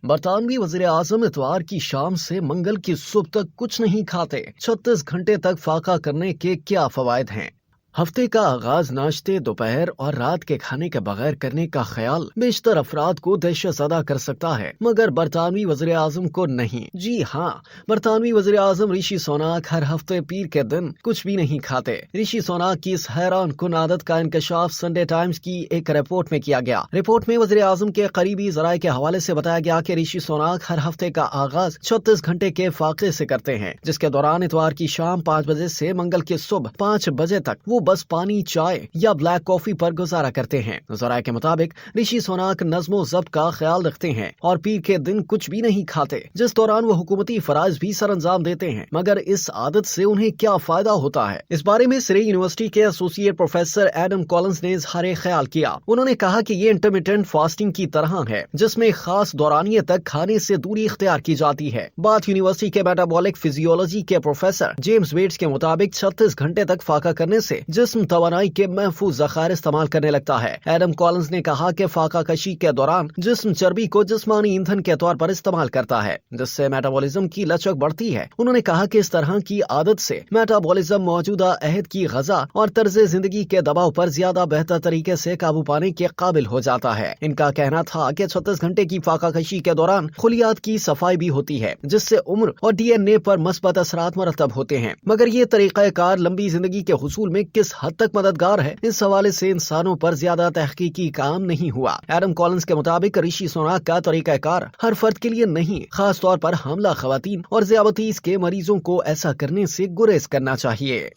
برطانوی وزیر اعظم اتوار کی شام سے منگل کی صبح تک کچھ نہیں کھاتے۔ 36 گھنٹے تک فاقہ کرنے کے کیا فوائد ہیں؟ ہفتے کا آغاز ناشتے، دوپہر اور رات کے کھانے کے بغیر کرنے کا خیال بیشتر افراد کو دہشت زدہ کر سکتا ہے، مگر برطانوی وزیر اعظم کو نہیں۔ جی ہاں، برطانوی وزیر اعظم رشی سوناک ہر ہفتے پیر کے دن کچھ بھی نہیں کھاتے۔ رشی سوناک کی اس حیران کن عادت کا انکشاف سنڈے ٹائمز کی ایک رپورٹ میں کیا گیا۔ رپورٹ میں وزیر اعظم کے قریبی ذرائع کے حوالے سے بتایا گیا کہ رشی سوناک ہر ہفتے کا آغاز 36 گھنٹے کے فاقے سے کرتے ہیں، جس کے دوران اتوار کی شام 5 بجے سے منگل کی صبح 5 بجے تک وہ بس پانی، چائے یا بلیک کافی پر گزارا کرتے ہیں۔ ذرائع کے مطابق رشی سوناک نظم و ضبط کا خیال رکھتے ہیں اور پیر کے دن کچھ بھی نہیں کھاتے، جس دوران وہ حکومتی فرائض بھی سر انجام دیتے ہیں، مگر اس عادت سے انہیں کیا فائدہ ہوتا ہے؟ اس بارے میں سرے یونیورسٹی کے ایسوسیٹ پروفیسر ایڈم کولنز نے اظہار خیال کیا۔ انہوں نے کہا کہ یہ انٹرمیٹنٹ فاسٹنگ کی طرح ہے، جس میں خاص دورانیے تک کھانے سے دوری اختیار کی جاتی ہے۔ بات یونیورسٹی کے میٹابولک فزیولوجی کے پروفیسر جیمز ویٹس کے مطابق 36 گھنٹے تک فاقہ کرنے سے جسم توانائی کے محفوظ ذخائر استعمال کرنے لگتا ہے۔ ایڈم کولنز نے کہا کہ فاقہ کشی کے دوران جسم چربی کو جسمانی ایندھن کے طور پر استعمال کرتا ہے، جس سے میٹابولزم کی لچک بڑھتی ہے۔ انہوں نے کہا کہ اس طرح کی عادت سے میٹابولزم موجودہ عہد کی غذا اور طرز زندگی کے دباؤ پر زیادہ بہتر طریقے سے قابو پانے کے قابل ہو جاتا ہے۔ ان کا کہنا تھا کہ 36 گھنٹے کی فاقہ کشی کے دوران خلیات کی صفائی بھی ہوتی ہے، جس سے عمر اور ڈی این اے پر مثبت اثرات مرتب ہوتے ہیں، مگر یہ طریقہ کار لمبی زندگی کے حصول میں کس حد تک مددگار ہے، اس حوالے سے انسانوں پر زیادہ تحقیقی کام نہیں ہوا۔ ایڈم کولنز کے مطابق رشی سوناک کا طریقہ کار ہر فرد کے لیے نہیں، خاص طور پر حاملہ خواتین اور ذیابیطس کے مریضوں کو ایسا کرنے سے گریز کرنا چاہیے۔